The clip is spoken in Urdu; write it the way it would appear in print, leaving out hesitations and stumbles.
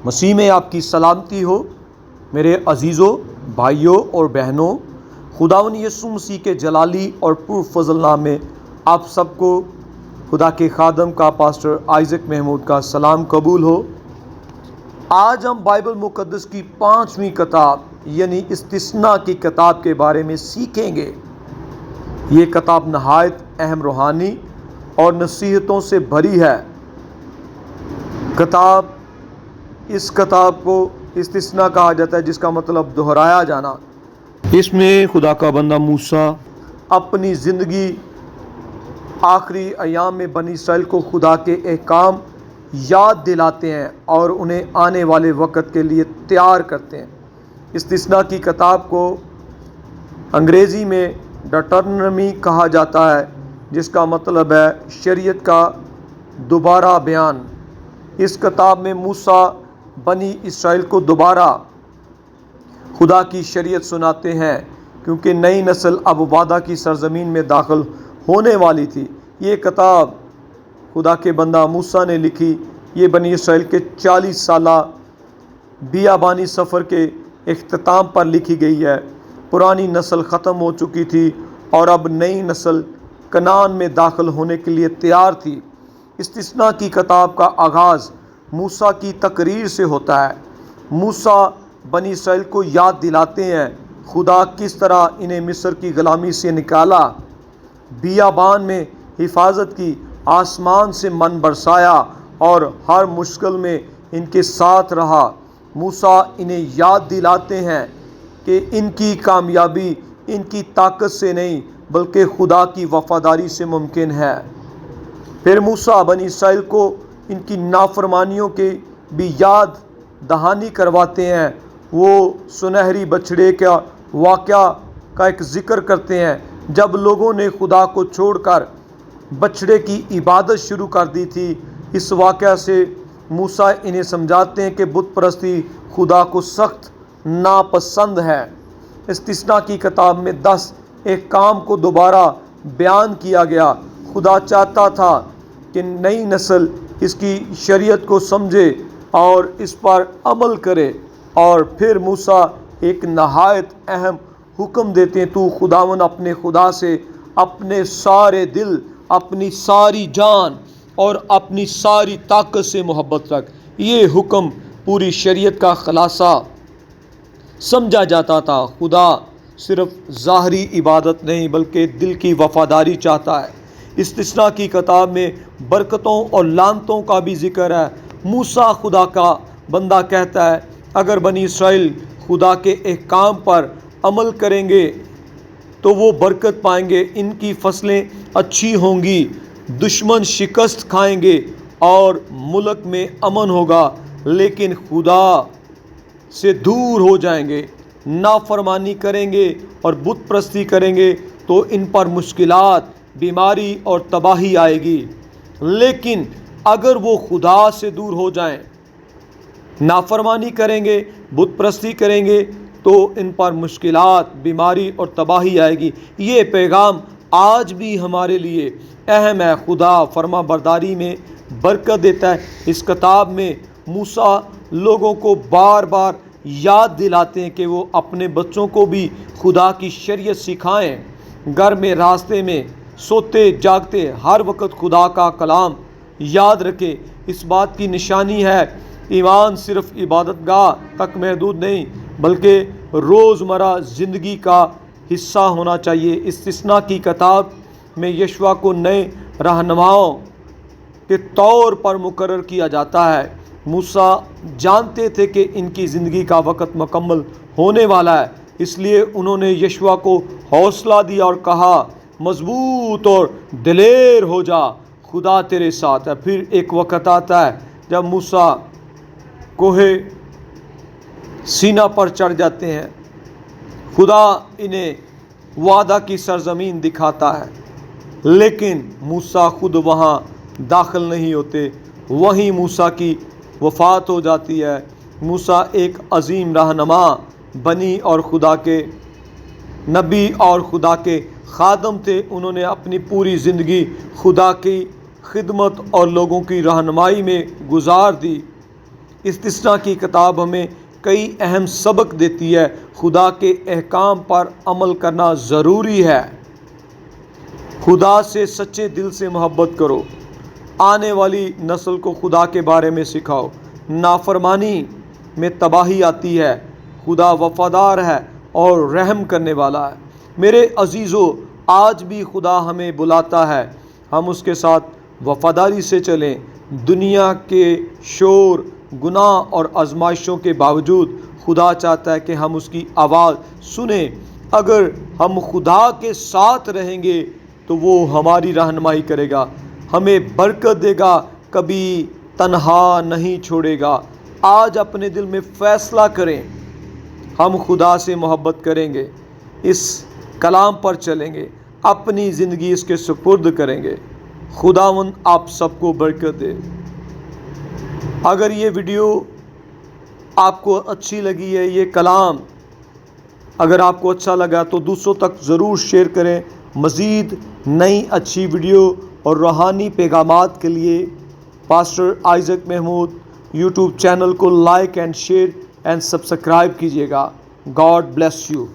مسیح میں آپ کی سلامتی ہو میرے عزیزوں، بھائیوں اور بہنوں۔ خداوند یسوع مسیح کے جلالی اور پرفضل نام میں آپ سب کو خدا کے خادم کا پاسٹر آئزک محمود کا سلام قبول ہو۔ آج ہم بائبل مقدس کی 5ویں کتاب یعنی استثناء کی کتاب کے بارے میں سیکھیں گے۔ یہ کتاب نہایت اہم روحانی اور نصیحتوں سے بھری ہے۔ اس کتاب کو استثناء کہا جاتا ہے، جس کا مطلب دہرایا جانا۔ اس میں خدا کا بندہ موسیٰ اپنی زندگی آخری ایام میں بنی اسرائیل کو خدا کے احکام یاد دلاتے ہیں اور انہیں آنے والے وقت کے لیے تیار کرتے ہیں۔ استثناء کی کتاب کو انگریزی میں ڈیٹرونومی کہا جاتا ہے، جس کا مطلب ہے شریعت کا دوبارہ بیان۔ اس کتاب میں موسیٰ بنی اسرائیل کو دوبارہ خدا کی شریعت سناتے ہیں، کیونکہ نئی نسل اب وعدہ کی سرزمین میں داخل ہونے والی تھی۔ یہ کتاب خدا کے بندہ موسیٰ نے لکھی۔ یہ بنی اسرائیل کے 40 سالہ بیابانی سفر کے اختتام پر لکھی گئی ہے۔ پرانی نسل ختم ہو چکی تھی اور اب نئی نسل کنعان میں داخل ہونے کے لیے تیار تھی۔ استثناء کی کتاب کا آغاز موسیٰ کی تقریر سے ہوتا ہے۔ موسیٰ بنی اسرائیل کو یاد دلاتے ہیں خدا کس طرح انہیں مصر کی غلامی سے نکالا، بیابان میں حفاظت کی، آسمان سے من برسایا اور ہر مشکل میں ان کے ساتھ رہا۔ موسیٰ انہیں یاد دلاتے ہیں کہ ان کی کامیابی ان کی طاقت سے نہیں بلکہ خدا کی وفاداری سے ممکن ہے۔ پھر موسیٰ بنی اسرائیل کو ان کی نافرمانیوں کی بھی یاد دہانی کرواتے ہیں۔ وہ سنہری بچھڑے کا واقعہ کا ایک ذکر کرتے ہیں، جب لوگوں نے خدا کو چھوڑ کر بچھڑے کی عبادت شروع کر دی تھی۔ اس واقعہ سے موسیٰ انہیں سمجھاتے ہیں کہ بت پرستی خدا کو سخت ناپسند ہے۔ استثناء کی کتاب میں 10 احکام کو دوبارہ بیان کیا گیا۔ خدا چاہتا تھا کہ نئی نسل اس کی شریعت کو سمجھے اور اس پر عمل کرے، اور پھر موسیٰ ایک نہایت اہم حکم دیتے ہیں، تو خداوند اپنے خدا سے اپنے سارے دل، اپنی ساری جان اور اپنی ساری طاقت سے محبت رکھ۔ یہ حکم پوری شریعت کا خلاصہ سمجھا جاتا تھا۔ خدا صرف ظاہری عبادت نہیں بلکہ دل کی وفاداری چاہتا ہے۔ استثناء کی کتاب میں برکتوں اور لعنتوں کا بھی ذکر ہے۔ موسیٰ خدا کا بندہ کہتا ہے، اگر بنی اسرائیل خدا کے احکام پر عمل کریں گے تو وہ برکت پائیں گے، ان کی فصلیں اچھی ہوں گی، دشمن شکست کھائیں گے اور ملک میں امن ہوگا۔ لیکن خدا سے دور ہو جائیں گے، نافرمانی کریں گے اور بت پرستی کریں گے تو ان پر مشکلات، بیماری اور تباہی آئے گی۔ لیکن اگر وہ خدا سے دور ہو جائیں، نافرمانی کریں گے، بت پرستی کریں گے تو ان پر مشکلات، بیماری اور تباہی آئے گی۔ یہ پیغام آج بھی ہمارے لیے اہم ہے۔ خدا فرما برداری میں برکت دیتا ہے۔ اس کتاب میں موسیٰ لوگوں کو بار بار یاد دلاتے ہیں کہ وہ اپنے بچوں کو بھی خدا کی شریعت سکھائیں۔ گھر میں، راستے میں، سوتے جاگتے ہر وقت خدا کا کلام یاد رکھیں۔ اس بات کی نشانی ہے ایمان صرف عبادت گاہ تک محدود نہیں بلکہ روزمرہ زندگی کا حصہ ہونا چاہیے۔ استثناء کی کتاب میں یشوع کو نئے رہنماؤں کے طور پر مقرر کیا جاتا ہے۔ موسیٰ جانتے تھے کہ ان کی زندگی کا وقت مکمل ہونے والا ہے، اس لیے انہوں نے یشوع کو حوصلہ دیا اور کہا، مضبوط اور دلیر ہو جا، خدا تیرے ساتھ ہے۔ پھر ایک وقت آتا ہے جب موسیٰ کوہ سینا پر چڑھ جاتے ہیں۔ خدا انہیں وعدہ کی سرزمین دکھاتا ہے، لیکن موسیٰ خود وہاں داخل نہیں ہوتے۔ وہیں موسیٰ کی وفات ہو جاتی ہے۔ موسیٰ ایک عظیم رہنما بنی اور خدا کے نبی اور خدا کے خادم تھے۔ انہوں نے اپنی پوری زندگی خدا کی خدمت اور لوگوں کی رہنمائی میں گزار دی۔ استثنا کی کتاب ہمیں کئی اہم سبق دیتی ہے۔ خدا کے احکام پر عمل کرنا ضروری ہے۔ خدا سے سچے دل سے محبت کرو۔ آنے والی نسل کو خدا کے بارے میں سکھاؤ۔ نافرمانی میں تباہی آتی ہے۔ خدا وفادار ہے اور رحم کرنے والا ہے۔ میرے عزیزو، آج بھی خدا ہمیں بلاتا ہے، ہم اس کے ساتھ وفاداری سے چلیں۔ دنیا کے شور، گناہ اور آزمائشوں کے باوجود خدا چاہتا ہے کہ ہم اس کی آواز سنیں۔ اگر ہم خدا کے ساتھ رہیں گے تو وہ ہماری رہنمائی کرے گا، ہمیں برکت دے گا، کبھی تنہا نہیں چھوڑے گا۔ آج اپنے دل میں فیصلہ کریں، ہم خدا سے محبت کریں گے، اس کلام پر چلیں گے، اپنی زندگی اس کے سپرد کریں گے۔ خداوند آپ سب کو برکت دے۔ اگر یہ ویڈیو آپ کو اچھی لگی ہے، یہ کلام اگر آپ کو اچھا لگا تو دوسروں تک ضرور شیئر کریں۔ مزید نئی اچھی ویڈیو اور روحانی پیغامات کے لیے pastor Isaac Mahmood YouTube channel کو like and share and subscribe کیجیے گا۔ God bless you.